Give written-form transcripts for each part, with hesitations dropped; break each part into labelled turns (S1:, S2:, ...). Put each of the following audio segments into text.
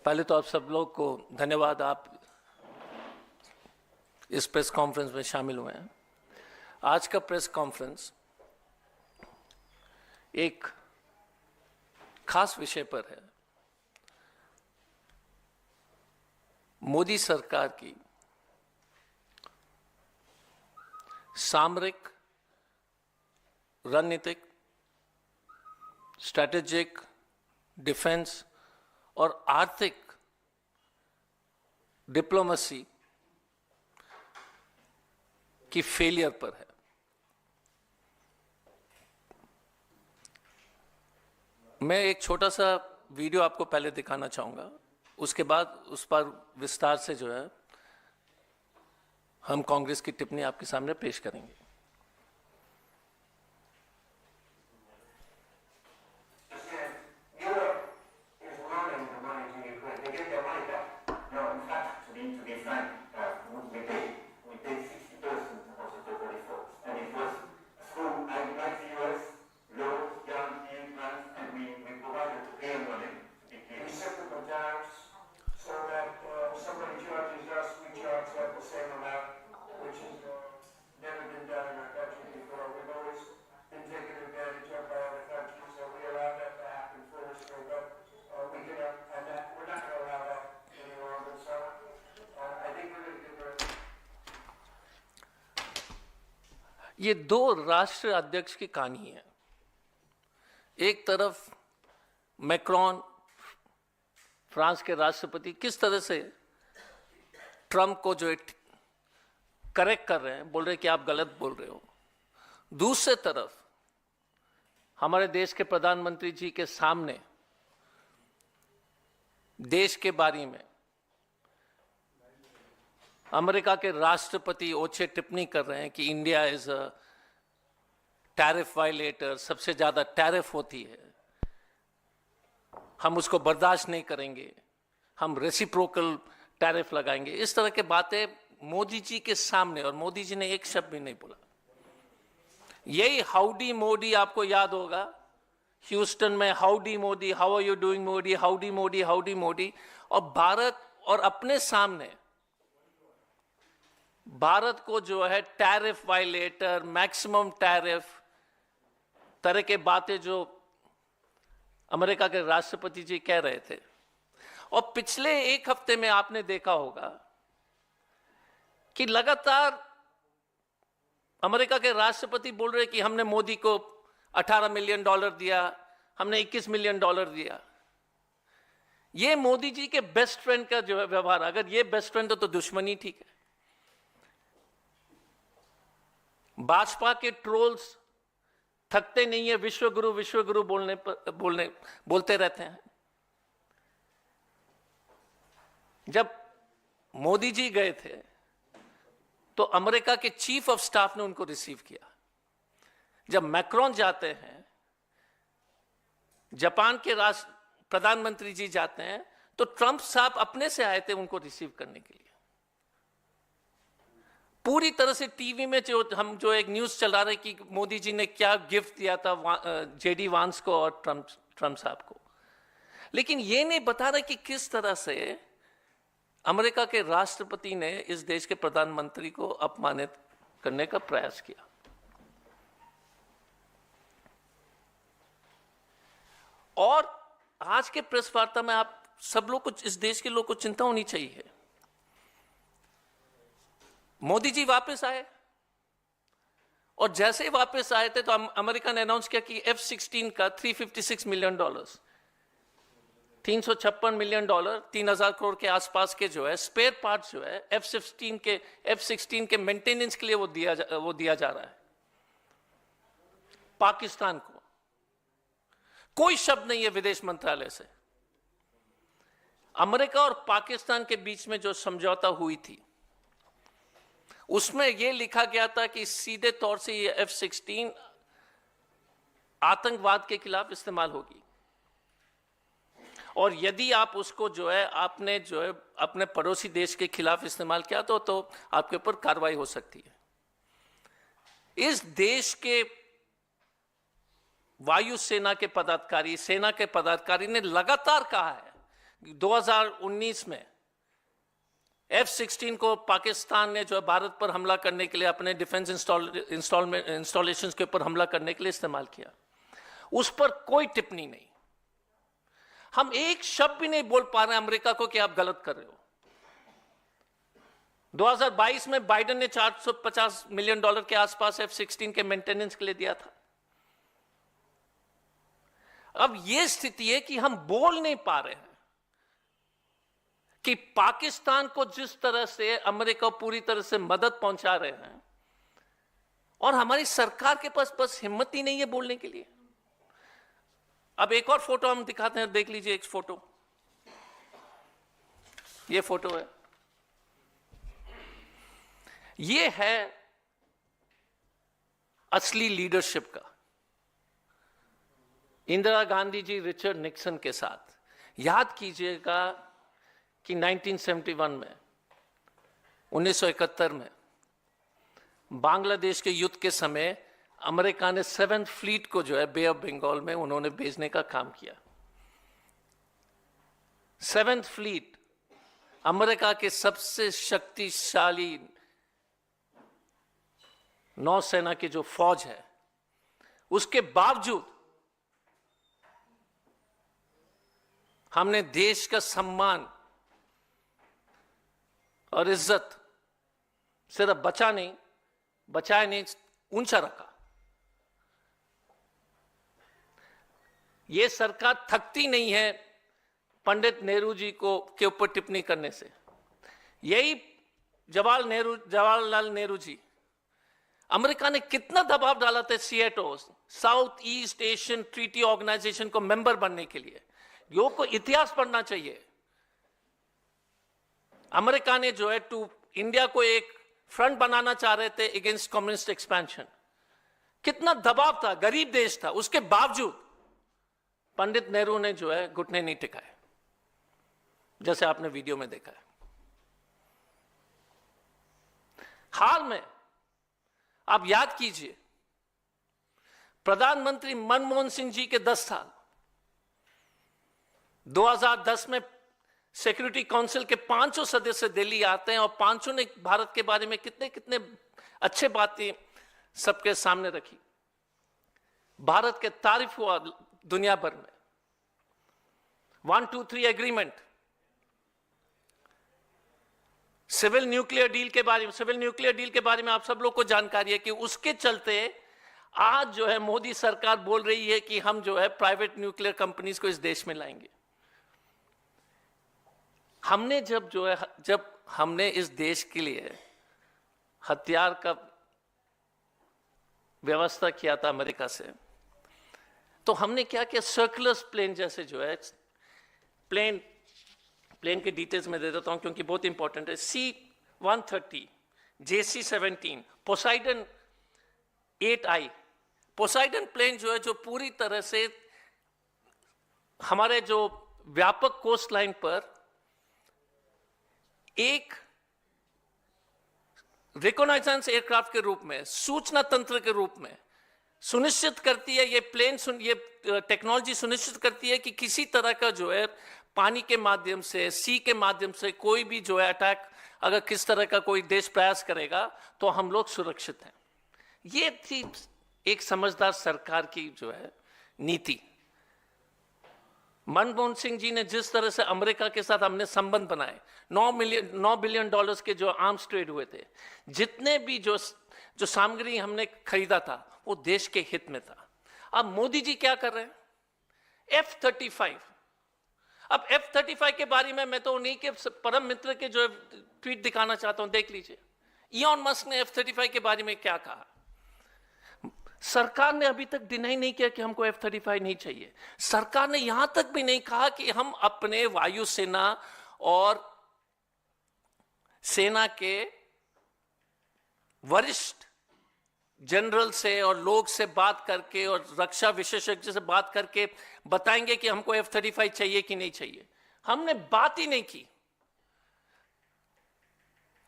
S1: पहले तो आप सब लोग को धन्यवाद, आप इस प्रेस कॉन्फ्रेंस में शामिल हुए हैं। आज का प्रेस कॉन्फ्रेंस एक खास विषय पर है। मोदी सरकार की सामरिक, रणनीतिक, स्ट्रैटेजिक, डिफेंस और आर्थिक डिप्लोमेसी की फेलियर पर है। मैं एक छोटा सा वीडियो आपको पहले दिखाना चाहूंगा, उसके बाद उस पर विस्तार से जो है हम कांग्रेस की टिप्पणी आपके सामने पेश करेंगे। ये दो राष्ट्र अध्यक्ष की कहानी है। एक तरफ मैक्रॉन, फ्रांस के राष्ट्रपति, किस तरह से ट्रंप को जो करेक्ट कर रहे हैं, बोल रहे हैं कि आप गलत बोल रहे हो। दूसरे तरफ हमारे देश के प्रधानमंत्री जी के सामने देश के बारे में अमेरिका के राष्ट्रपति ओछे टिप्पणी कर रहे हैं कि India is a tariff violator, सबसे ज्यादा टैरिफ होती है, हम उसको बर्दाश्त नहीं करेंगे, हम रेसिप्रोकल टैरिफ लगाएंगे। इस तरह के बातें मोदी जी के सामने, और मोदी जी ने एक शब्द भी नहीं बोला। यही हाउडी मोदी आपको याद होगा, ह्यूस्टन में howdy Modi, how are you doing Modi, howdy Modi, howdy Modi. और भारत और अपने सामने भारत को जो है टैरिफ वायलेटर, मैक्सिमम टैरिफ तरह के बातें जो अमेरिका के राष्ट्रपति जी कह रहे थे। और पिछले एक हफ्ते में आपने देखा होगा कि लगातार अमेरिका के राष्ट्रपति बोल रहे कि हमने मोदी को $18 मिलियन दिया, हमने $21 मिलियन दिया। ये मोदी जी के बेस्ट फ्रेंड का जो है व्यवहार, अगर ये बेस्ट फ्रेंड हो तो दुश्मनी ठीक है। भाजपा के ट्रोल्स थकते नहीं है, विश्व गुरु बोलते रहते हैं। जब मोदी जी गए थे तो अमेरिका के चीफ ऑफ स्टाफ ने उनको रिसीव किया। जब मैक्रॉन जाते हैं, जापान के प्रधानमंत्री जी जाते हैं, तो ट्रंप साहब अपने से आए थे उनको रिसीव करने के लिए। पूरी तरह से टीवी में जो एक न्यूज चला रहे कि मोदी जी ने क्या गिफ्ट दिया था जेडी वांस को और ट्रंप साहब को, लेकिन ये नहीं बता रहे कि किस तरह से अमेरिका के राष्ट्रपति ने इस देश के प्रधानमंत्री को अपमानित करने का प्रयास किया। और आज के प्रेस वार्ता में आप सब लोग को, इस देश के लोग को चिंता होनी चाहिए। मोदी जी वापस आए और जैसे ही वापस आए थे तो अमेरिका ने अनाउंस किया कि F-16 का $356 मिलियन, $356 मिलियन, 3000 करोड़ के आसपास के जो है स्पेयर पार्ट्स जो है F-16 के मेंटेनेंस के लिए वो दिया जा रहा है पाकिस्तान को। कोई शब्द नहीं है विदेश मंत्रालय से। अमेरिका और पाकिस्तान के बीच में जो समझौता हुई थी उसमें यह लिखा गया था कि सीधे तौर से ये F-16 आतंकवाद के खिलाफ इस्तेमाल होगी, और यदि आप उसको जो है आपने जो है अपने पड़ोसी देश के खिलाफ इस्तेमाल किया तो आपके ऊपर कार्रवाई हो सकती है। इस देश के वायु सेना के पदाधिकारी ने लगातार कहा है 2019 में F-16 को पाकिस्तान ने जो है भारत पर हमला करने के लिए, अपने डिफेंस इंस्टॉलेशंस के ऊपर हमला करने के लिए इस्तेमाल किया। उस पर कोई टिप्पणी नहीं। हम एक शब्द भी नहीं बोल पा रहे हैं अमेरिका को कि आप गलत कर रहे हो। 2022 में बाइडेन ने $450 मिलियन के आसपास F-16 के मेंटेनेंस के लिए दिया था। अब यह स्थिति है कि हम बोल नहीं पा रहे हैं कि पाकिस्तान को जिस तरह से अमेरिका पूरी तरह से मदद पहुंचा रहे हैं, और हमारी सरकार के पास बस हिम्मत ही नहीं है बोलने के लिए। अब एक और फोटो हम दिखाते हैं, देख लीजिए एक फोटो। ये फोटो है, ये है असली लीडरशिप का। इंदिरा गांधी जी रिचर्ड निक्सन के साथ, याद कीजिएगा कि 1971 में, 1971 में बांग्लादेश के युद्ध के समय अमेरिका ने 7th फ्लीट को जो है बे ऑफ बंगाल में उन्होंने भेजने का काम किया। 7th फ्लीट अमेरिका के सबसे शक्तिशाली नौसेना की जो फौज है, उसके बावजूद हमने देश का सम्मान और इज्जत सिर्फ बचाए नहीं, ऊंचा रखा। यह सरकार थकती नहीं है पंडित नेहरू जी को के ऊपर टिप्पणी करने से। यही जवाहरलाल नेहरू जी, अमेरिका ने कितना दबाव डाला था SEATO, south east Asian treaty organisation को मेंबर बनने के लिए। योग को इतिहास पढ़ना चाहिए। अमेरिका ने जो है इंडिया को एक फ्रंट बनाना चाह रहे थे अगेंस्ट कम्युनिस्ट एक्सपेंशन। कितना दबाव था, गरीब देश था, उसके बावजूद पंडित नेहरू ने जो है घुटने नहीं टिकाए, जैसे आपने वीडियो में देखा है। हाल में आप याद कीजिए, प्रधानमंत्री मनमोहन सिंह जी के 10 साल, 2010 में सिक्योरिटी काउंसिल के 500 सदस्य दिल्ली आते हैं और 500 ने भारत के बारे में कितने कितने अच्छे बातें सबके सामने रखी। भारत के तारीफ हुआ दुनिया भर में। 123 एग्रीमेंट, सिविल न्यूक्लियर डील के बारे में आप सब लोग को जानकारी है कि उसके चलते आज जो है मोदी सरकार बोल रही है कि हम जो है प्राइवेट न्यूक्लियर कंपनीज को इस देश में लाएंगे। हमने जब हमने इस देश के लिए हथियार का व्यवस्था किया था अमेरिका से, तो हमने क्या किया, सर्कुलर प्लेन जैसे जो है, प्लेन के डिटेल्स में दे देता हूं क्योंकि बहुत इंपॉर्टेंट है। C-130, JC-17, Poseidon 8I, Poseidon plane जो है, जो पूरी तरह से हमारे जो व्यापक कोस्ट लाइन पर एक रिकॉनाइजेंस एयरक्राफ्ट के रूप में, सूचना तंत्र के रूप में सुनिश्चित करती है, ये टेक्नोलॉजी सुनिश्चित करती है कि किसी तरह का जो है पानी के माध्यम से, सी के माध्यम से कोई भी जो है अटैक, अगर किस तरह का कोई देश प्रयास करेगा तो हम लोग सुरक्षित हैं। ये थी एक समझदार सरकार की जो है नीति। मनमोहन सिंह जी ने जिस तरह से अमेरिका के साथ हमने संबंध बनाए, $9 बिलियन के जो आर्म्स ट्रेड हुए थे, जितने भी जो सामग्री हमने खरीदा था वो देश के हित में था। अब मोदी जी क्या कर रहे हैं, F-35। अब F-35 के बारे में मैं तो उन्हीं के परम मित्र के जो ट्वीट दिखाना चाहता हूं, देख लीजिए। इलॉन मस्क ने F-35 के बारे में क्या कहा। सरकार ने अभी तक डिनाई नहीं किया कि हमको F-35 नहीं चाहिए। सरकार ने यहां तक भी नहीं कहा कि हम अपने वायुसेना और सेना के वरिष्ठ जनरल से और लोग से बात करके और रक्षा विशेषज्ञ से बात करके बताएंगे कि हमको F-35 चाहिए कि नहीं चाहिए। हमने बात ही नहीं की।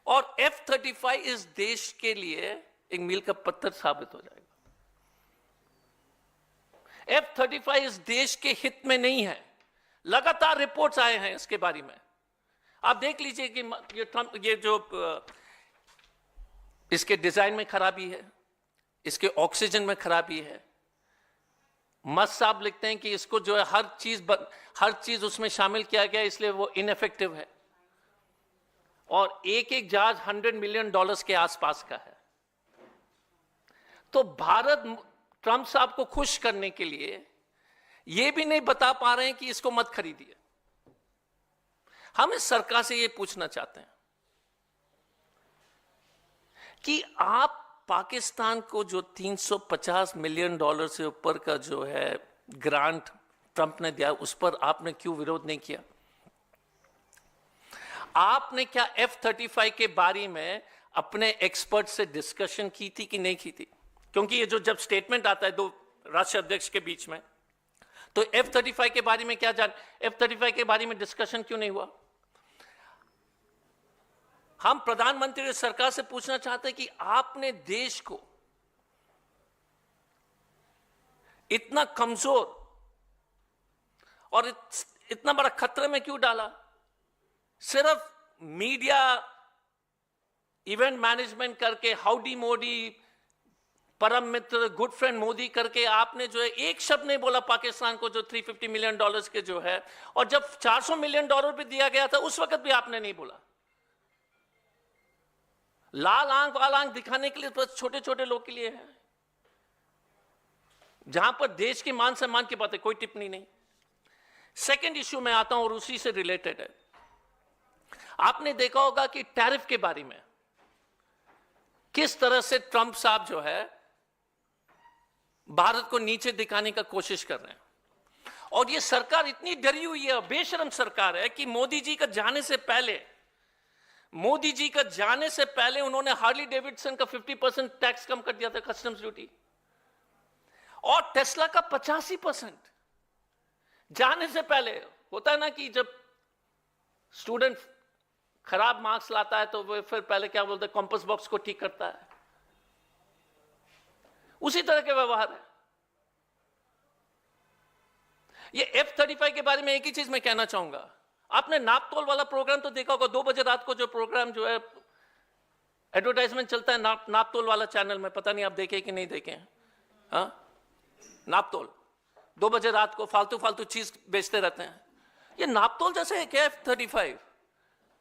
S1: और F-35 इस देश के लिए एक मील का पत्थर साबित हो जाएगा। F-35 इस देश के हित में नहीं है। लगातार रिपोर्ट्स आए हैं इसके बारे में। आप देख लीजिए कि ये जो इसके डिजाइन में खराबी है, इसके ऑक्सीजन में खराबी है। मस्त साहब लिखते हैं कि इसको जो है हर चीज उसमें शामिल किया गया, इसलिए वो इनएफेक्टिव है। और एक एक जहाज $100 मिलियन के आसपास का है। तो भारत ट्रंप साहब को खुश करने के लिए ये भी नहीं बता पा रहे हैं कि इसको मत खरीदिए। हम इस सरकार से ये पूछना चाहते हैं कि आप पाकिस्तान को जो $350 मिलियन से ऊपर का जो है ग्रांट ट्रंप ने दिया, उस पर आपने क्यों विरोध नहीं किया? आपने क्या F-35 के बारे में अपने एक्सपर्ट से डिस्कशन की थी कि नहीं की थी? क्योंकि ये जो जब स्टेटमेंट आता है दो राष्ट्रीय अध्यक्ष के बीच में, तो F-35 के बारे में क्या F-35 के बारे में डिस्कशन क्यों नहीं हुआ? हम प्रधानमंत्री और सरकार से पूछना चाहते हैं कि आपने देश को इतना कमजोर और इतना बड़ा खतरे में क्यों डाला? सिर्फ मीडिया इवेंट मैनेजमेंट करके, हाउडी मोदी, परम मित्र, गुड फ्रेंड मोदी करके आपने जो है एक शब्द नहीं बोला पाकिस्तान को जो $350 मिलियन के जो है। और जब $400 मिलियन भी दिया गया था उस वक्त भी आपने नहीं बोला। लाल आंख वाल आंख दिखाने के लिए तो छोटे छोटे लोग के लिए है, जहां पर देश के मान सम्मान की बात है, कोई टिप्पणी नहीं। सेकंड इश्यू में आता हूं और उसी से रिलेटेड है। आपने देखा होगा कि टैरिफ के बारे में किस तरह से ट्रंप साहब जो है भारत को नीचे दिखाने का कोशिश कर रहे हैं। और ये सरकार इतनी डरी हुई है, बेशरम सरकार है कि मोदी जी का जाने से पहले उन्होंने हार्ली डेविडसन का 50% टैक्स कम कर दिया था, कस्टम्स ड्यूटी, और टेस्ला का 85%। जाने से पहले होता है ना कि जब स्टूडेंट खराब मार्क्स लाता है तो वो फिर पहले क्या बोलते हैं, कंपास बॉक्स को ठीक करता है। उसी तरह के व्यवहार है। ये F-35 के बारे में एक ही चीज मैं कहना चाहूंगा। आपने नापतोल वाला प्रोग्राम तो देखा होगा, 2 बजे रात को जो प्रोग्राम जो है एडवर्टाइजमेंट चलता है नापतोल वाला चैनल में, पता नहीं आप देखे कि नहीं देखे हैं? हाँ, नापतोल 2 बजे रात को फालतू चीज बेचते रहते हैं। ये नापतोल जैसे है क्या F-35?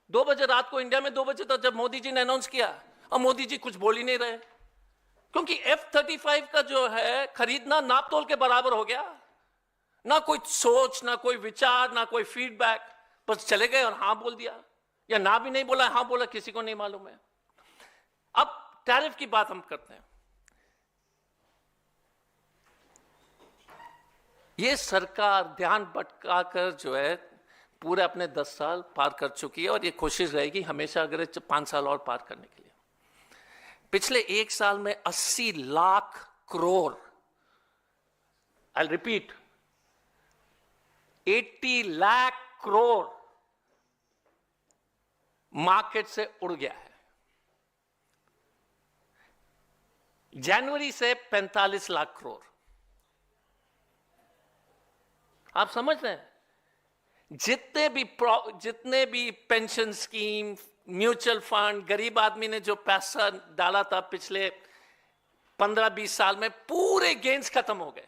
S1: 2 बजे रात को इंडिया में 2 बजे तक जब मोदी जी ने अनाउंस किया, और मोदी जी कुछ बोल ही नहीं रहे, क्योंकि F-35 का जो है खरीदना नापतोल के बराबर हो गया। ना कोई सोच, ना कोई विचार, ना कोई फीडबैक, बस चले गए और हां बोल दिया, या ना भी नहीं बोला, हां बोला, किसी को नहीं मालूम है। अब टैरिफ की बात हम करते हैं। ये सरकार ध्यान भटकाकर जो है पूरे अपने 10 साल पार कर चुकी है, और ये कोशिश रहेगी हमेशा अगर 5 साल और पार करने के लिए। पिछले 1 साल में 80 lakh crore, I repeat, 80 lakh crore market से उड़ गया है। जनवरी से 45 लाख करोड़। आप समझ रहे हैं? जितने भी पेंशन स्कीम, म्यूचुअल फंड, गरीब आदमी ने जो पैसा डाला था पिछले 15-20 साल में, पूरे गेन्स खत्म हो गए।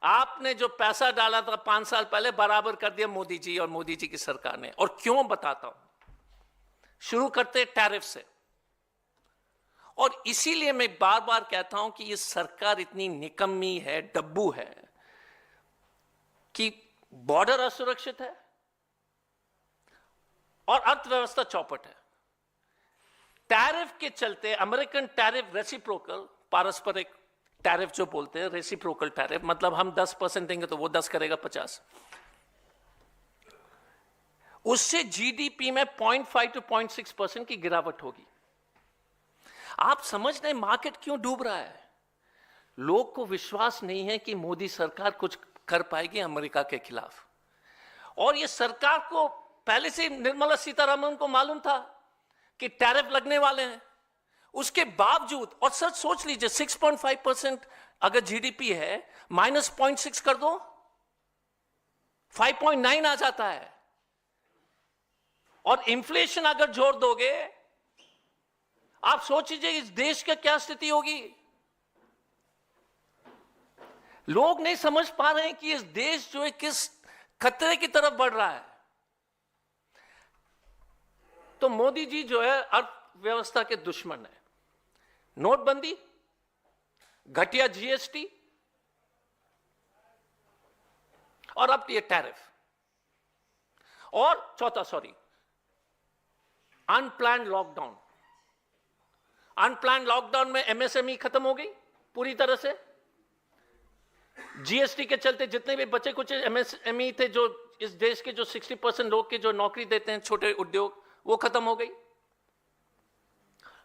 S1: आपने जो पैसा डाला था 5 साल पहले, बराबर कर दिया मोदी जी और मोदी जी की सरकार ने। और क्यों बताता हूं। शुरू करते टैरिफ से। और इसीलिए मैं बार बार कहता हूं कि ये सरकार इतनी निकम्मी है, डब्बू है, कि बॉर्डर असुरक्षित है और अर्थव्यवस्था चौपट है। टैरिफ के चलते अमेरिकन टैरिफ रेसिप्रोकल, पारस्परिक टैरिफ जो बोलते हैं, रेसिप्रोकल टैरिफ, मतलब हम 10% देंगे तो वो 10 करेगा 50। उससे जीडीपी में 0.5 to 0.6% की गिरावट होगी। आप समझ रहे हैं मार्केट क्यों डूब रहा है? लोग को विश्वास नहीं है कि मोदी सरकार कुछ कर पाएगी अमेरिका के खिलाफ। और ये सरकार को पहले से निर्मला सीतारमण को मालूम था कि टैरिफ लगने वाले हैं। उसके बावजूद, और सच सोच लीजिए, 6.5% अगर जीडीपी है, -0.6 कर दो, 5.9 आ जाता है। और इन्फ्लेशन अगर जोड़ दोगे, आप सोच लीजिए इस देश की क्या स्थिति होगी। लोग नहीं समझ पा रहे हैं कि इस देश जो है किस खतरे की तरफ बढ़ रहा है। तो मोदी जी जो है अर्थव्यवस्था के दुश्मन है। नोटबंदी, घटिया जीएसटी और अब ये टैरिफ, और चौथा अनप्लान्ड लॉकडाउन। अनप्लान्ड लॉकडाउन में एमएसएमई खत्म हो गई पूरी तरह से। जीएसटी के चलते जितने भी बचे कुछ एमएसएमई थे, जो इस देश के जो 60% लोग के जो नौकरी देते हैं, छोटे उद्योग, वो खत्म हो गई।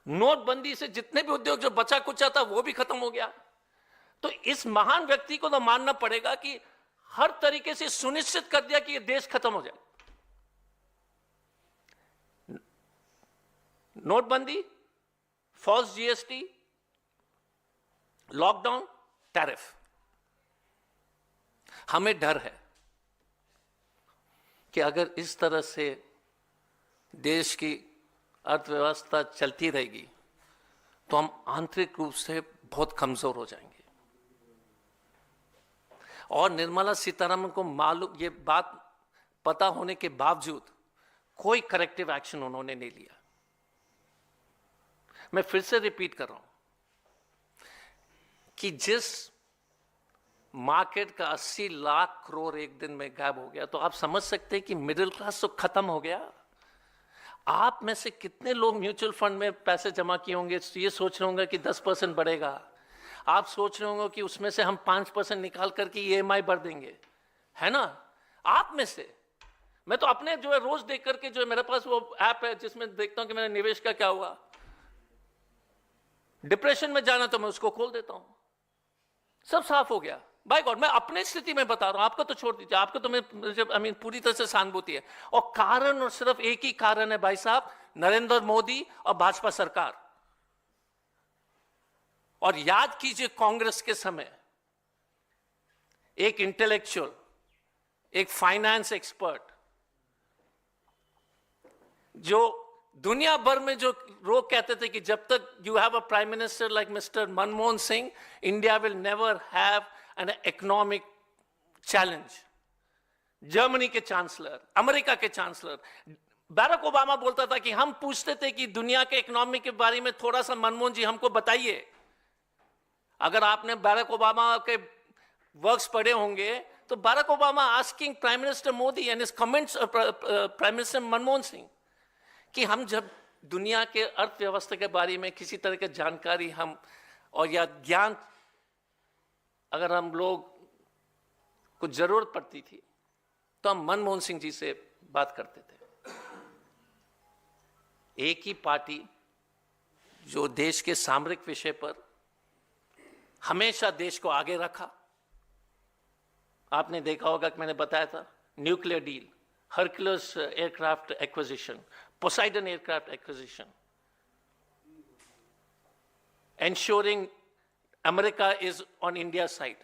S1: नोटबंदी से जितने भी उद्योग जो बचा कुचा था वो भी खत्म हो गया। तो इस महान व्यक्ति को तो मानना पड़ेगा कि हर तरीके से सुनिश्चित कर दिया कि ये देश खत्म हो जाए। नोटबंदी, फॉल्स जीएसटी, लॉकडाउन, टैरिफ। हमें डर है कि अगर इस तरह से देश की अर्थव्यवस्था चलती रहेगी तो हम आंतरिक रूप से बहुत कमजोर हो जाएंगे। और निर्मला सीतारमण को मालूम, ये बात पता होने के बावजूद कोई करेक्टिव एक्शन उन्होंने नहीं लिया। मैं फिर से रिपीट कर रहा हूं कि जिस मार्केट का 80 लाख करोड़ एक दिन में गायब हो गया, तो आप समझ सकते हैं कि मिडिल क्लास तो खत्म हो गया। आप में से कितने लोग म्यूचुअल फंड में पैसे जमा किए होंगे, ये सोच रहे होंगे कि 10% बढ़ेगा। आप सोच रहे होंगे कि उसमें से हम 5% निकाल करके ईएमआई भर देंगे, है ना। आप में से मैं तो अपने जो है रोज देख करके, जो है मेरे पास वो ऐप है जिसमें देखता हूं कि मेरे निवेश का क्या हुआ। डिप्रेशन में जाना तो मैं उसको खोल देता हूं, सब साफ हो गया। बाय गॉड, मैं अपनी स्थिति में बता रहा हूं, आपको तो छोड़ दीजिए, आपको तो मैं पूरी तरह से सहानुभूति है। और कारण और सिर्फ एक ही कारण है भाई साहब, नरेंद्र मोदी और भाजपा सरकार। और याद कीजिए कांग्रेस के समय एक इंटेलेक्चुअल, एक फाइनेंस एक्सपर्ट, जो दुनिया भर में जो लोग कहते थे कि जब तक you have a prime minister like mister Manmohan Singh, India will never have an economic challenge. Germany के चांसलर, अमेरिका के चांसलर, बैरक ओबामा बोलता था कि हम पूछते थे कि दुनिया के इकोनॉमी के बारे में थोड़ा सा मनमोहन जी हमको बताइए। अगर आपने बैरक ओबामा के वर्क्स पढ़े होंगे तो Barack Obama asking prime minister Modi and his comments, prime minister Manmohan Singh, कि हम जब दुनिया के अर्थव्यवस्था के बारे में किसी तरह की जानकारी हम और या ज्ञान अगर हम लोग को जरूरत पड़ती थी तो हम मनमोहन सिंह जी से बात करते थे। एक ही पार्टी जो देश के सामरिक विषय पर हमेशा देश को आगे रखा। आपने देखा होगा कि मैंने बताया था, nuclear deal, Hercules aircraft acquisition, Poseidon aircraft acquisition, ensuring America is on India's side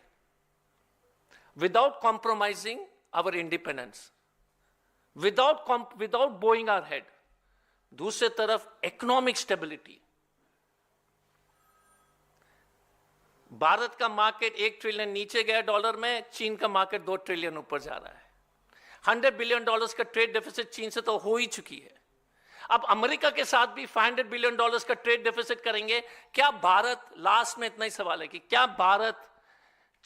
S1: without compromising our independence, without bowing our head. दूसरे तरफ economic stability. भारत का मार्केट 1 ट्रिलियन नीचे गया डॉलर में, चीन का मार्केट 2 ट्रिलियन ऊपर जा रहा है। $100 बिलियन का ट्रेड डेफिसिट चीन से तो हो ही चुकी है। अब अमेरिका के साथ भी $500 बिलियन का ट्रेड डेफिसिट करेंगे। क्या भारत, लास्ट में इतना ही सवाल है कि क्या भारत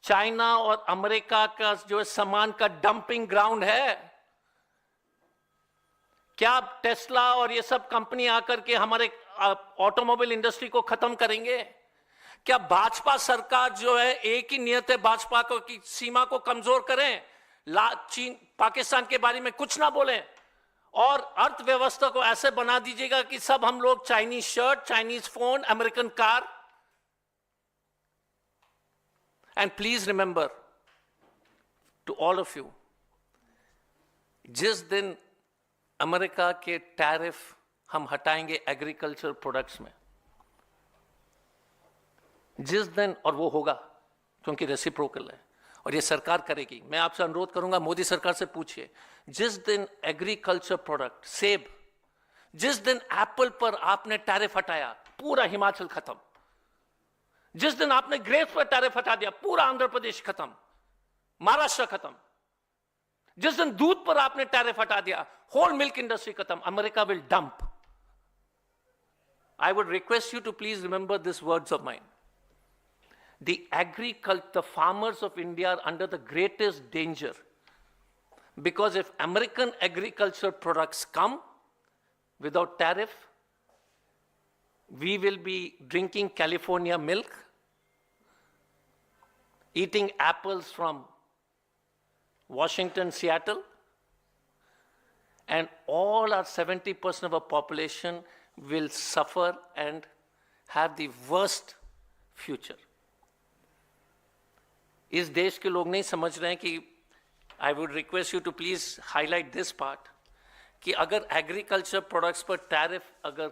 S1: चाइना और अमेरिका का जो है सामान का डंपिंग ग्राउंड है? क्या टेस्ला और ये सब कंपनी आकर के हमारे ऑटोमोबाइल इंडस्ट्री को खत्म करेंगे? क्या भाजपा सरकार जो है, एक ही नियत है भाजपा को कि सीमा को कमजोर करें, चीन पाकिस्तान के बारे में कुछ ना बोलें, और अर्थव्यवस्था को ऐसे बना दीजिएगा कि सब हम लोग Chinese shirt, Chinese phone, American car. And please remember to all of you, जिस दिन अमेरिका के टैरिफ हम हटाएंगे एग्रीकल्चर प्रोडक्ट्स में, जिस दिन, और वो होगा क्योंकि रेसिप्रोकल है, और ये सरकार करेगी। मैं आपसे अनुरोध करूंगा, मोदी सरकार से पूछिए, जिस दिन एग्रीकल्चर प्रोडक्ट, सेब, जिस दिन एप्पल पर आपने टैरिफ हटाया, पूरा हिमाचल खत्म। जिस दिन आपने ग्रेप्स पर टैरिफ हटा दिया, पूरा आंध्र प्रदेश खत्म, महाराष्ट्र खत्म। जिस दिन दूध पर आपने टैरिफ हटा दिया, होल मिल्क इंडस्ट्री खत्म। America will dump. I would request you to please remember these words of mine. The farmers of India are under the greatest danger, because if American agriculture products come without tariff, we will be drinking California milk, eating apples from Washington, Seattle, and all our 70% of our population will suffer and have the worst future. इस देश के लोग नहीं समझ रहे हैं कि I would request you to please highlight this part, कि अगर एग्रीकल्चर प्रोडक्ट्स पर टैरिफ अगर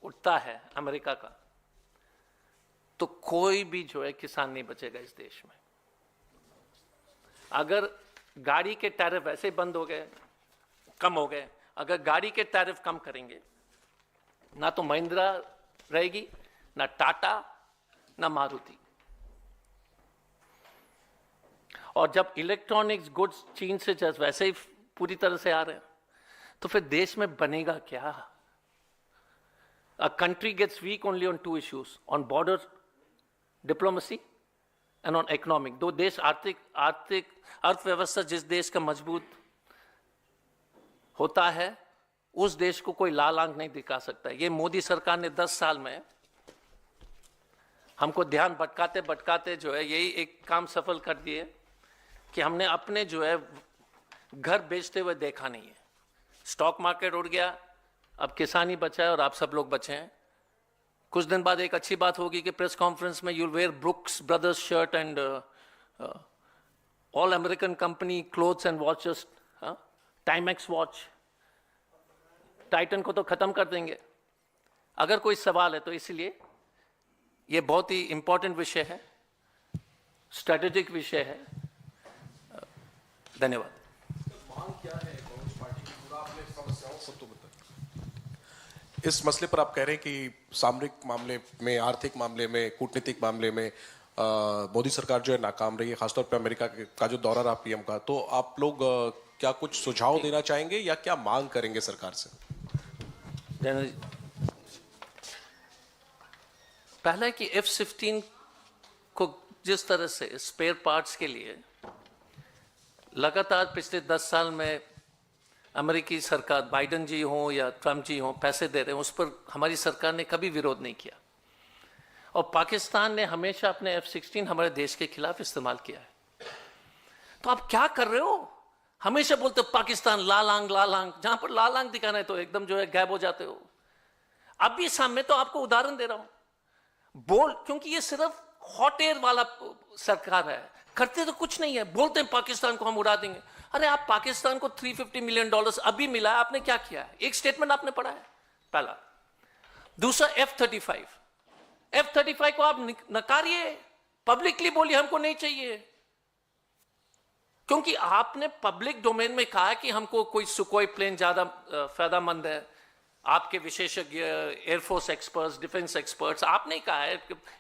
S1: उठता है अमेरिका का, तो कोई भी जो है किसान नहीं बचेगा इस देश में। अगर गाड़ी के टैरिफ ऐसे ही बंद हो गए, कम हो गए, अगर गाड़ी के टैरिफ कम करेंगे, ना तो महिंद्रा रहेगी, ना टाटा, ना मारुति। और जब इलेक्ट्रॉनिक्स गुड्स चीन से जस्ट वैसे ही पूरी तरह से आ रहे हैं, तो फिर देश में बनेगा क्या? A country gets weak only on two issues, on border diplomacy and on economic. दो देश आर्थिक अर्थव्यवस्था जिस देश का मजबूत होता है, उस देश को कोई लाल आंख नहीं दिखा सकता। ये मोदी सरकार ने 10 साल में हमको ध्यान भटकाते भटकाते जो है यही एक काम सफल कर दिए कि हमने अपने जो है घर बेचते हुए देखा नहीं है। स्टॉक मार्केट उड़ गया, अब किसान ही बचा है और आप सब लोग बचे हैं। कुछ दिन बाद एक अच्छी बात होगी कि प्रेस कॉन्फ्रेंस में you'll wear Brooks Brothers shirt and all American company clothes and watches, Timex watch, Titan को तो खत्म कर देंगे। अगर कोई सवाल है तो इसलिए ये बहुत ही इंपॉर्टेंट विषय है, स्ट्रेटेजिक विषय है। धन्यवाद।
S2: मांग क्या है कांग्रेस पार्टी की? पूरा आपने समस्याओं को तो बताया। इस मसले पर आप कह रहे हैं कि सामरिक मामले में, आर्थिक मामले में, कूटनीतिक मामले में मोदी सरकार जो है नाकाम रही है, खासतौर पर अमेरिका का जो दौरा रहा पीएम का, तो आप लोग क्या कुछ सुझाव देना चाहेंगे या क्या मांग करेंगे सरकार से?
S1: पहला है कि F-16 को जिस तरह से स्पेयर पार्ट्स के लिए लगातार पिछले 10 साल में अमेरिकी सरकार, बाइडेन जी हो या ट्रंप जी हो, पैसे दे रहे हैं, उस पर हमारी सरकार ने कभी विरोध नहीं किया। और पाकिस्तान ने हमेशा अपने F-16 हमारे देश के खिलाफ इस्तेमाल किया है। तो आप क्या कर रहे हो? हमेशा बोलते हो पाकिस्तान लाल आंख, लाल आंख। जहां पर लाल आंख दिखाना है तो एकदम जो है गायब हो जाते हो। अभी सामने तो आपको उदाहरण दे रहा हूं, क्योंकि ये सिर्फ हॉट एयर वाला सरकार है, करते तो कुछ नहीं है, बोलते हैं पाकिस्तान को हम उड़ा देंगे। अरे आप पाकिस्तान को $350 मिलियन अभी मिला है, आपने क्या किया है? एक स्टेटमेंट आपने पढ़ा है? पहला। दूसरा F-35 को आप नकारिए, पब्लिकली बोलिए हमको नहीं चाहिए, क्योंकि आपने पब्लिक डोमेन में कहा कि हमको कोई सुकोई प्लेन ज्यादा फायदेमंद है। आपके विशेषज्ञ, एयरफोर्स एक्सपर्ट्स, डिफेंस एक्सपर्ट्स, आपने कहा है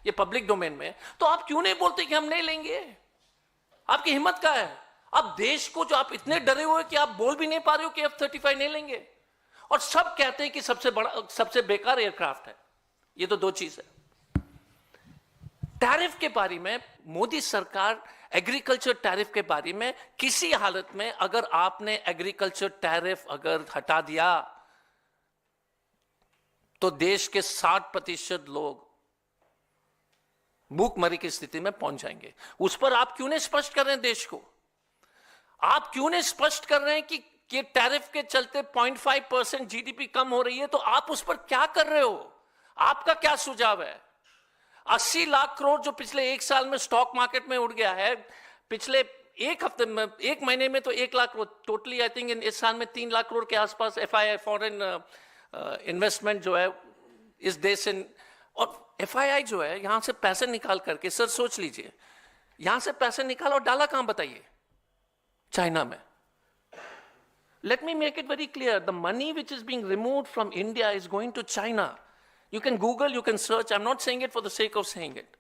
S1: ये पब्लिक डोमेन में, तो आप क्यों नहीं बोलते कि हम नहीं लेंगे? आपकी हिम्मत क्या है? अब देश को जो आप इतने डरे हुए कि आप बोल भी नहीं पा रहे हो कि F-35 नहीं लेंगे, और सब कहते हैं कि सबसे बड़ा, सबसे बेकार एयरक्राफ्ट है। ये तो दो चीज है। टैरिफ के बारे में मोदी सरकार, एग्रीकल्चर टैरिफ के बारे में किसी हालत में अगर आपने एग्रीकल्चर टैरिफ अगर हटा दिया तो देश के 60% लोग भूखमरी की स्थिति में पहुंच जाएंगे। उस पर आप क्यों नहीं स्पष्ट कर रहे हैं देश को? आप क्यों नहीं स्पष्ट कर रहे हैं कि टैरिफ के चलते 0.5% जीडीपी कम हो रही है? तो आप उस पर क्या कर रहे हो? आपका क्या सुझाव है? 80 लाख करोड़ जो पिछले एक साल में स्टॉक मार्केट में उड़ गया है, पिछले एक हफ्ते में, एक महीने में तो 1 lakh crore, totally I think इस साल में 3 लाख करोड़ के आसपास FII, फॉरेन इन्वेस्टमेंट जो है इस देश से। और FII जो है यहां से पैसे निकाल करके, सर सोच लीजिए, यहां से पैसे निकाला और डाला कहां बताइए? चाइना में. Let me make it very clear. The money which is being removed from India is going to China. You can Google, you can search. I'm not saying it for the sake of saying it.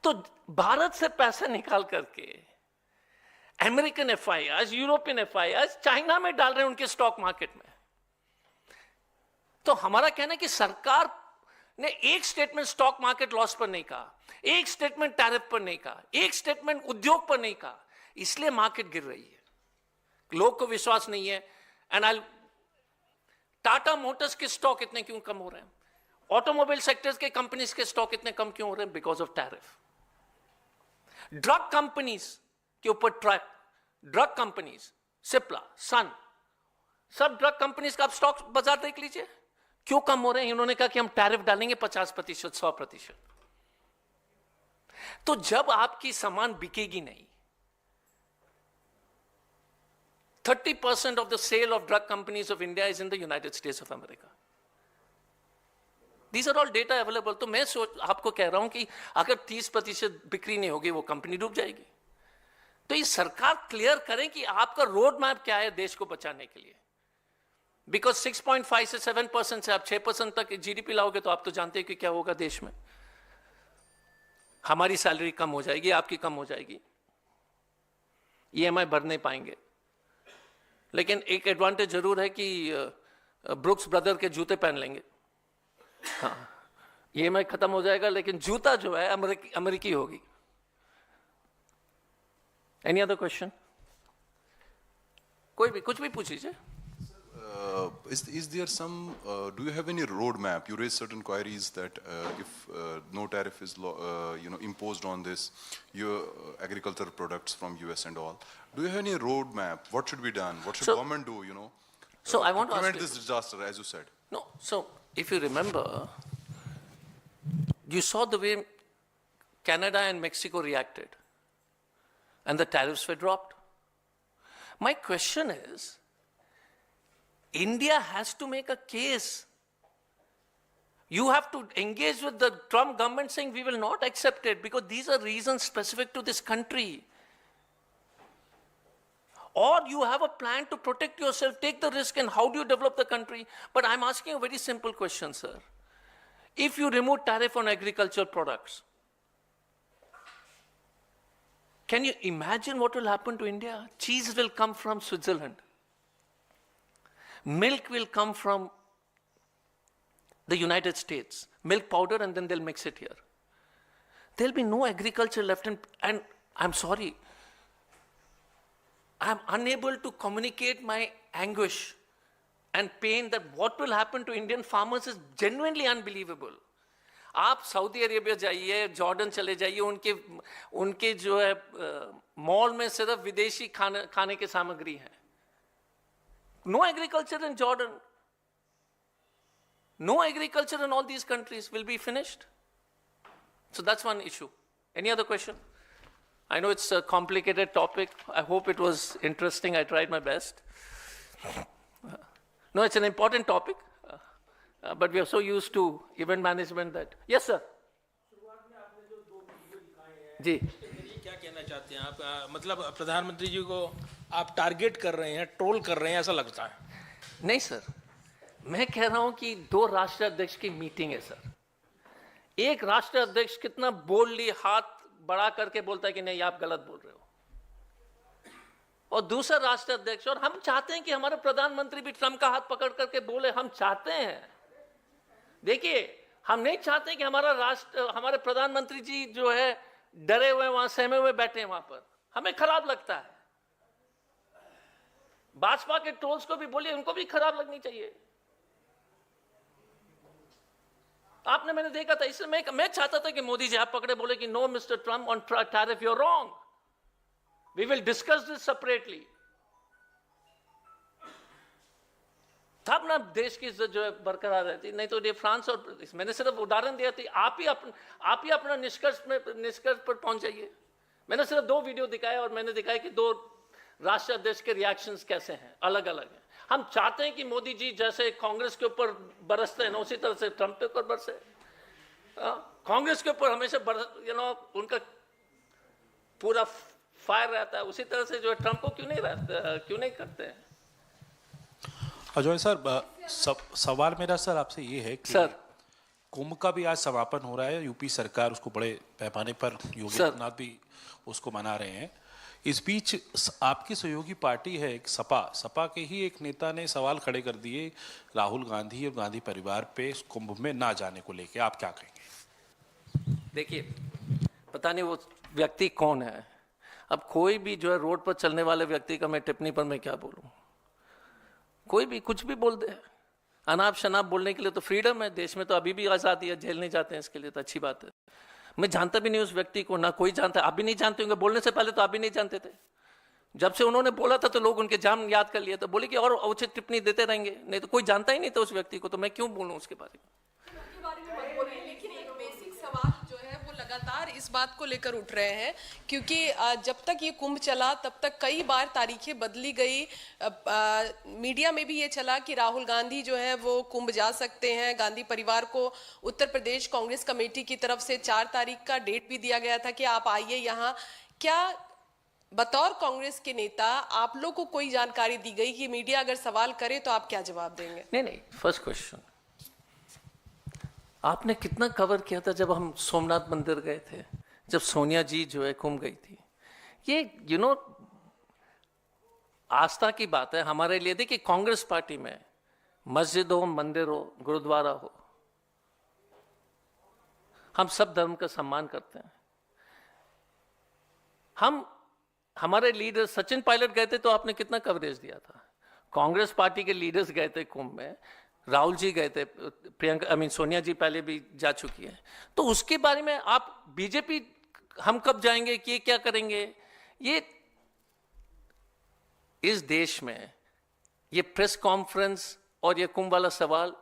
S1: तो भारत से पैसे निकाल करके American FIIs, European FIIs China में डाल रहे हैं उनके स्टॉक मार्केट में. तो हमारा कहना है कि सरकार ने एक स्टेटमेंट स्टॉक मार्केट लॉस पर नहीं कहा, एक स्टेटमेंट टैरिफ पर नहीं कहा, एक स्टेटमेंट उद्योग पर नहीं कहा, इसलिए मार्केट गिर रही है. लोग को विश्वास नहीं है. एंड आई टाटा मोटर्स के स्टॉक इतने क्यों कम हो रहे हैं? ऑटोमोबाइल सेक्टर्स के कंपनीज के स्टॉक इतने कम क्यों हो रहे हैं? Because of tariff. Drug companies के ऊपर ट्रैक, ड्रग कंपनीज सिप्ला, सन, सब ड्रग कंपनीज का आप स्टॉक बाजार देख लीजिए, क्यों कम हो रहे हैं? इन्होंने कहा कि हम टैरिफ डालेंगे 50%, 100%. तो जब आपकी सामान बिकेगी नहीं, 30% of the sale of drug companies of India is in the United States of America. These are all data available. तो मैं आपको कह रहा हूं कि अगर 30% बिक्री नहीं होगी वो कंपनी डूब जाएगी. तो ये सरकार क्लियर करें कि आपका रोड मैप क्या है देश को बचाने के लिए. बिकॉज 6.5 से 7% से आप 6% तक GDP लाओगे तो आप तो जानते हैं कि क्या होगा देश में. हमारी सैलरी कम हो जाएगी, आपकी कम हो जाएगी, EMI भर नहीं पाएंगे. लेकिन एक एडवांटेज जरूर है कि ब्रुक्स ब्रदर के जूते पहन लेंगे. हाँ, EMI खत्म हो जाएगा लेकिन जूता जो है अमेरिकी होगी. Any other question? कोई भी कुछ भी पूछ लीजिए.
S3: Is there some, do you have any roadmap? You raised certain queries that if no tariff is imposed on this, your agricultural products from US and all, do you have any roadmap? What should be done? What should government do,
S1: So I want to
S3: prevent
S1: ask
S3: this disaster, as you said?
S1: No, so if you remember, you saw the way Canada and Mexico reacted, and the tariffs were dropped. My question is, India has to make a case. You have to engage with the Trump government saying we will not accept it because these are reasons specific to this country. Or you have a plan to protect yourself, take the risk, and how do you develop the country? But I'm asking a very simple question, sir. If you remove tariff on agricultural products, can you imagine what will happen to India? Cheese will come from Switzerland. Milk will come from the United States. Milk powder, and then they'll mix it here. There'll be no agriculture left, and I'm sorry. I'm unable to communicate my anguish and pain that what will happen to Indian farmers is genuinely unbelievable. आप Saudi Arabia जाइए, Jordan चले जाइए, उनके जो है mall में सिर्फ विदेशी खाने की सामग्री है. No agriculture in Jordan. No agriculture in all these countries will be finished. So that's one issue. Any other question? I know it's a complicated topic. I hope it was interesting. I tried my best. No, it's an important topic. But we are so used to event management that. Yes, sir. जी.
S4: क्या कहना चाहते हैं आप? मतलब प्रधानमंत्री जी को आप target कर रहे हैं, ट्रोल कर रहे हैं, ऐसा लगता है.
S1: नहीं सर, मैं कह रहा हूं कि दो राष्ट्र अध्यक्ष की मीटिंग है सर. एक राष्ट्र अध्यक्ष कितना बोल्डली हाथ बढ़ा करके बोलता है कि नहीं आप गलत बोल रहे हो, और दूसरा राष्ट्र अध्यक्ष, और हम चाहते हैं कि हमारे प्रधानमंत्री भी ट्रंप का हाथ पकड़ करके बोले. हम चाहते हैं, देखिए हम नहीं चाहते कि हमारे प्रधानमंत्री जी जो है डरे हुए वहां सहमे हुए बैठे हैं वहां पर. हमें खराब लगता है. भाजपा के ट्रोल्स को भी बोलिए, उनको भी खराब लगनी चाहिए. आपने मैंने देखा था, इसलिए मैं चाहता था कि मोदी जी आप पकड़े बोले कि no mister Trump on tariff you are wrong, we will discuss this separately. तब ना देश की इज्जत जो है बरकरार रहती. नहीं तो ये फ्रांस और मैंने सिर्फ उदाहरण दिया था. आप ही अपना निष्कर्ष पर पहुंच जाइए. मैंने सिर्फ 2 वीडियो दिखाए और मैंने दिखाया कि 2 राष्ट्र अध्यक्ष के रिएक्शंस कैसे हैं, अलग अलग हैं. हम चाहते हैं कि मोदी जी जैसे कांग्रेस के ऊपर बरसते हैं उसी तरह से ट्रंप के ऊपर बरसे. कांग्रेस के ऊपर हमेशा उनका पूरा फायर रहता है, उसी तरह से जो है ट्रंप को क्यों नहीं करते हैं?
S5: अजय सर, सवाल मेरा सर आपसे ये है कि
S1: सर।
S5: कुंभ का भी आज समापन हो रहा है, यूपी सरकार उसको बड़े पैमाने पर, योगी
S1: सर।
S5: आदित्यनाथ भी उसको मना रहे हैं। इस बीच आपकी सहयोगी पार्टी है एक सपा के ही एक नेता ने सवाल खड़े कर दिए राहुल गांधी और गांधी परिवार पे कुंभ में ना जाने को लेके, आप क्या कहेंगे?
S1: देखिए, पता नहीं वो व्यक्ति कौन है। अब कोई भी जो है रोड पर चलने वाले व्यक्ति का मैं टिप्पणी पर मैं क्या बोलूं? कोई भी कुछ भी बोल दे, अनाप शनाप बोलने के लिए तो फ्रीडम है देश में, तो अभी भी आज़ादी है, जेल नहीं जाते हैं इसके लिए, तो अच्छी बात है। मैं जानता भी नहीं उस व्यक्ति को, ना कोई जानता, आप भी नहीं जानते होंगे, बोलने से पहले तो आप भी नहीं जानते थे। जब से उन्होंने बोला था तो लोग उनके जाम याद कर लिए, तो बोले कि और उचित टिप्पणी देते रहेंगे, नहीं तो कोई जानता ही नहीं था उस व्यक्ति को, तो मैं क्यों बोलूं उसके बारे में?
S6: के बारे में मत बोलिए, लेकिन एक बेसिक सवाल जो है वो लगातार इस बात को लेकर उठ रहे हैं, क्योंकि जब तक ये कुंभ चला तब तक कई बार तारीखें बदली गई। मीडिया में भी ये चला कि राहुल गांधी जो है वो कुंभ जा सकते हैं। गांधी परिवार को उत्तर प्रदेश कांग्रेस कमेटी की तरफ से 4 तारीख का डेट भी दिया गया था कि आप आइए यहाँ। क्या बतौर कांग्रेस के नेता आप लोग को कोई जानकारी दी गई कि मीडिया अगर सवाल करे तो आप क्या जवाब देंगे?
S1: नहीं, फर्स्ट क्वेश्चन, आपने कितना कवर किया था जब हम सोमनाथ मंदिर गए थे, जब सोनिया जी जो है कुंभ गई थी? ये आस्था की बात है हमारे लिए। देखिए, कांग्रेस पार्टी में मस्जिद हो, मंदिर हो, गुरुद्वारा हो, हम सब धर्म का सम्मान करते हैं। हमारे लीडर सचिन पायलट गए थे तो आपने कितना कवरेज दिया था? कांग्रेस पार्टी के लीडर्स गए थे कुंभ में, राहुल जी गए थे, सोनिया जी पहले भी जा चुकी है, तो उसके बारे में आप बीजेपी हम कब जाएंगे, कि क्या करेंगे? ये इस देश में ये प्रेस कॉन्फ्रेंस और ये कुंभ वाला सवाल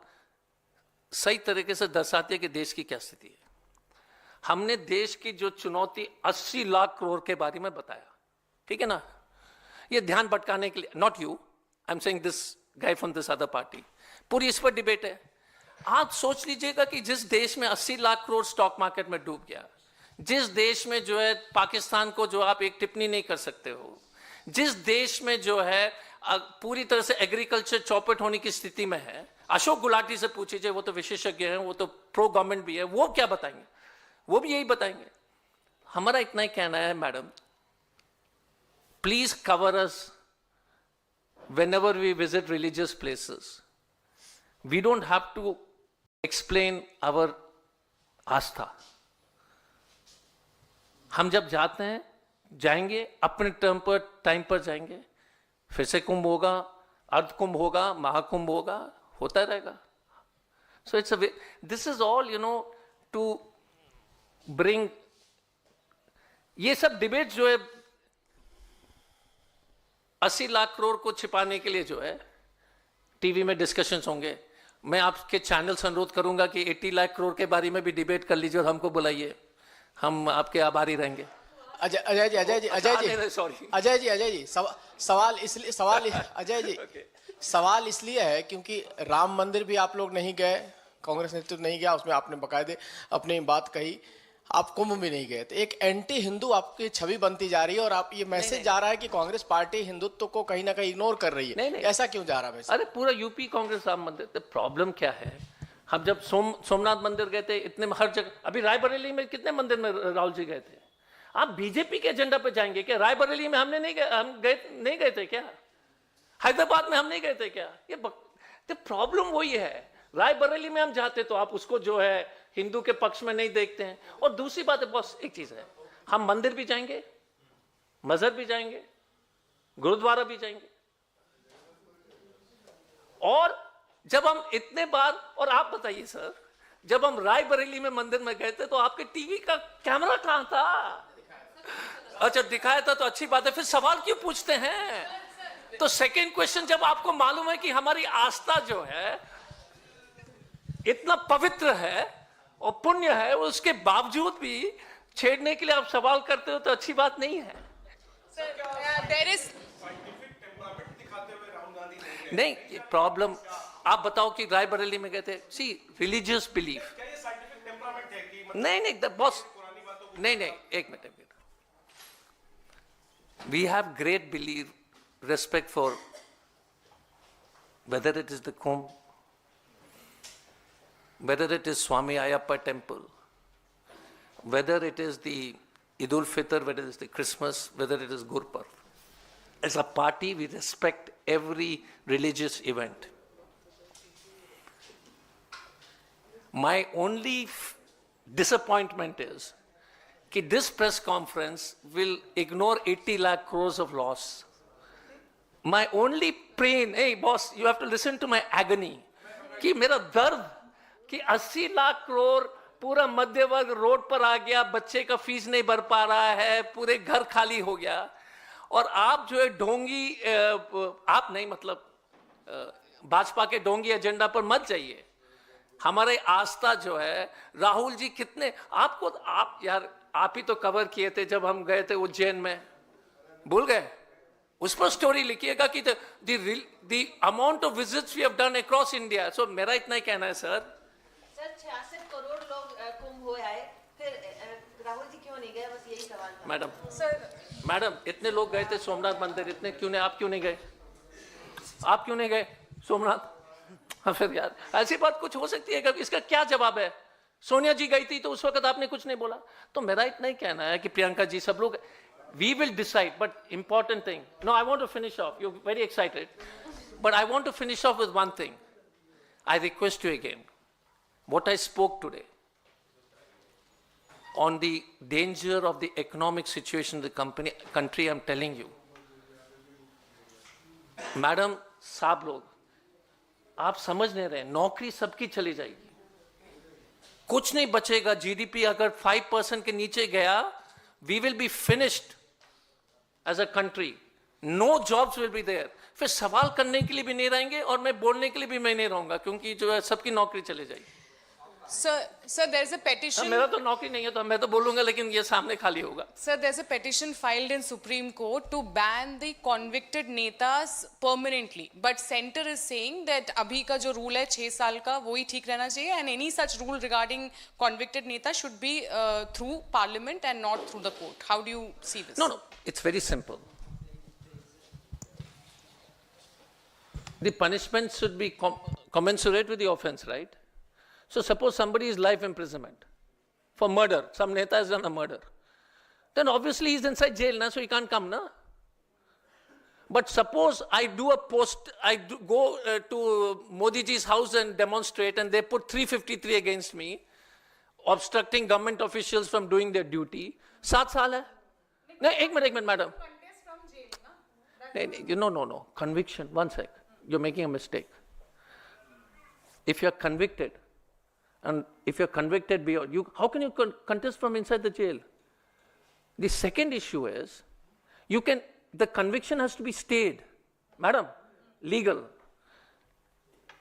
S1: सही तरीके से दर्शाते हैं कि देश की क्या स्थिति है। हमने देश की जो चुनौती 80 लाख करोड़ के बारे में बताया, ठीक है ना? ये ध्यान भटकाने के लिए, not you, I am saying this guy from this other party, पूरी इस पर डिबेट है। आप सोच लीजिएगा कि जिस देश में 80 लाख करोड़ स्टॉक मार्केट में डूब गया, जिस देश में जो है पाकिस्तान को जो आप एक टिप्पणी नहीं कर सकते हो, जिस देश में जो है पूरी तरह से एग्रीकल्चर चौपट होने की स्थिति में है, अशोक गुलाटी से पूछिए, वो तो विशेषज्ञ हैं, वो तो प्रो गवर्नमेंट भी है, वो क्या बताएंगे? वो भी यही बताएंगे। हमारा इतना ही कहना है, madam, please cover us whenever we visit religious places. We don't have to explain our आस्था। हम जब जाते हैं, जाएंगे अपने टाइम पर जाएंगे, फिर से कुंभ होगा, अर्ध कुंभ होगा, महाकुंभ होगा, होता रहेगा। So this is all, to bring ये सब डिबेट जो है 80 लाख करोड़ को छिपाने के लिए जो है टीवी में डिस्कशंस होंगे। मैं आपके चैनल से अनुरोध करूंगा कि 80 लाख करोड़ के बारे में भी डिबेट कर लीजिए और हमको बुलाइए, हम आपके आभारी रहेंगे।
S7: सवाल इसलिए है क्योंकि राम मंदिर भी आप लोग नहीं गए, कांग्रेस नेतृत्व नहीं गया, उसमें आपने बकायदे अपनी बात कही। आप कुंभ भी नहीं गए, तो एक एंटी हिंदू आपकी छवि बनती जा रही है और आप ये मैसेज जा रहा है कि कांग्रेस पार्टी हिंदुत्व को कहीं ना कहीं इग्नोर कर रही है।
S1: नहीं।
S7: ऐसा क्यों जा रहा है?
S1: अरे पूरा यूपी कांग्रेस राम मंदिर, तो प्रॉब्लम क्या है? हम जब सोमनाथ मंदिर गए थे, इतने हर जगह, अभी रायबरेली में कितने मंदिर में राहुल जी गए थे? आप बीजेपी के एजेंडा पे जाएंगे क्या? रायबरेली में हमने नहीं गए थे क्या? हैदराबाद में हम नहीं गए थे क्या? ये तो प्रॉब्लम वही है। रायबरेली में हम जाते तो आप उसको जो है हिंदू के पक्ष में नहीं देखते हैं। और दूसरी बात है, बस एक चीज है, हम मंदिर भी जाएंगे, मस्जिद भी जाएंगे, गुरुद्वारा भी जाएंगे, और जब हम इतने बार, और आप बताइए सर, जब हम रायबरेली में मंदिर में गए थे तो आपके टीवी का कैमरा कहां था? अच्छा, दिखाया था तो अच्छी बात है, फिर सवाल क्यों पूछते हैं? तो सेकंड क्वेश्चन, जब आपको मालूम है कि हमारी आस्था जो है इतना पवित्र है और पुण्य है, उसके बावजूद भी छेड़ने के लिए आप सवाल करते हो तो अच्छी बात नहीं है। नहीं, प्रॉब्लम आप बताओ कि रायबरेली में गए थे, सी रिलीजियस बिलीफ, नहीं बॉस, नहीं, एक minute, We have great belief, respect for whether it is the Kumbh, whether it is Swami Ayappa temple, whether it is the Eid ul-Fitr, whether it is the Christmas, whether it is Gurpurb. As a party, we respect every religious event. My only disappointment is that this press conference will ignore 80 lakh crores of loss. My only pain, hey boss, you have to listen to my agony, कि मेरा दर्द कि 80 लाख करोड़ पूरा मध्य वर्ग road पर आ गया, बच्चे का फीस नहीं भर पा रहा है, पूरे घर खाली हो गया, और आप जो है ढोंगी, आप नहीं मतलब भाजपा के ढोंगी एजेंडा पर मत जाइए. हमारे आस्था जो है, राहुल जी कितने आपको, आप यार आप ही तो कवर किए थे जब हम गए थे उज्जैन में, भूल गए? उस पर स्टोरी लिखिएगा कि the amount of visits we have done across India. So मेरा इतना ही कहना है सर.
S8: सर 66 करोड़ लोग कुंभ हो आए, फिर राहुल जी क्यों नहीं गए? बस यही सवाल था.
S1: मैडम इतने लोग गए थे सोमनाथ मंदिर, इतने क्यों नहीं, आप क्यों नहीं गए? आप क्यों नहीं गए सोमनाथ? हाँ फिर यार ऐसी बात कुछ हो सकती है क्या? इसका क्या जवाब है? सोनिया जी गई थी तो उस वक्त आपने कुछ नहीं बोला. तो मेरा इतना ही कहना है कि प्रियंका जी सब लोग, we will decide, but important thing. No, I want to finish off. You're very excited. But I want to finish off with one thing. I request you again, what I spoke today on the danger of the economic situation of the country, I'm telling you. Madam, साहब लोग, आप समझ नहीं रहे, नौकरी सबकी चली जाएगी, कुछ नहीं बचेगा. जीडीपी अगर 5% के नीचे गया, we will be finished as a country. No jobs will be there. फिर सवाल करने के लिए भी नहीं रहेंगे और मैं बोलने के लिए भी मैं नहीं रहूंगा, क्योंकि जो है सबकी नौकरी चले जाएगी.
S6: Sir, there's a petition.
S1: मेरा तो नौकरी नहीं है तो मैं तो बोलूंगा, लेकिन ये सामने खाली होगा.
S6: Sir, there's a petition filed in Supreme Court to ban the convicted netas permanently. But center is saying that अभी का जो rule है 6 साल का, वही ठीक रहना चाहिए, and any such rule regarding convicted neta should be through parliament and not through the court. How do you see this?
S1: No, it's very simple. The punishment should be commensurate with the offense, right? So suppose somebody is life imprisonment for murder, some neta has done a murder, then obviously he's inside jail now, so he can't come, na? But suppose I do a post, go to Modi ji's house and demonstrate, and they put 353 against me, obstructing government officials from doing their duty. 7 साल है? नहीं, एक minute madam. No. Conviction. One sec. You're making a mistake. If you're convicted, and if you're convicted beyond, how can you contest from inside the jail? The second issue is, the conviction has to be stayed. Madam, legal.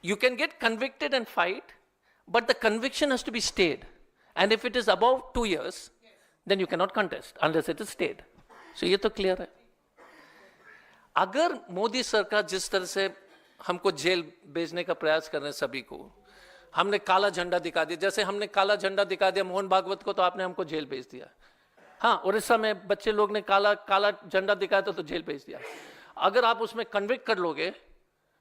S1: You can get convicted and fight, but the conviction has to be stayed. And if it is above 2 years, then you cannot contest unless it is stayed. So ये तो clear है. अगर मोदी सरकार जिस तरह से हमको jail भेजने का प्रयास कर रहे हैं सभी को, हमने काला झंडा दिखा दिया, जैसे हमने काला झंडा दिखा दिया मोहन भागवत को, तो आपने हमको जेल भेज दिया. हाँ, उड़ीसा में बच्चे लोग ने काला झंडा दिखाया तो जेल भेज दिया. अगर आप उसमें कन्विक्ट कर लोगे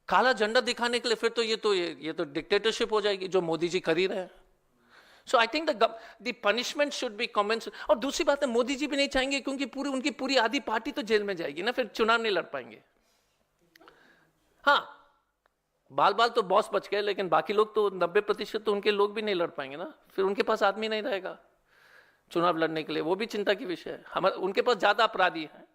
S1: काला झंडा दिखाने के लिए, फिर तो ये तो डिक्टेटरशिप हो जाएगी, जो मोदी जी कर ही रहे हैं. So I think the punishment should be commensurate. और दूसरी बात है, मोदी जी भी नहीं चाहेंगे, क्योंकि उनकी पूरी आधी पार्टी तो जेल में जाएगी ना, फिर चुनाव नहीं लड़ पाएंगे. हाँ, बाल तो बॉस बच गए, लेकिन बाकी लोग तो 90% तो उनके लोग भी नहीं लड़ पाएंगे ना, फिर उनके पास आदमी नहीं रहेगा चुनाव लड़ने के लिए. वो भी चिंता की विषय है. उनके पास ज्यादा अपराधी हैं.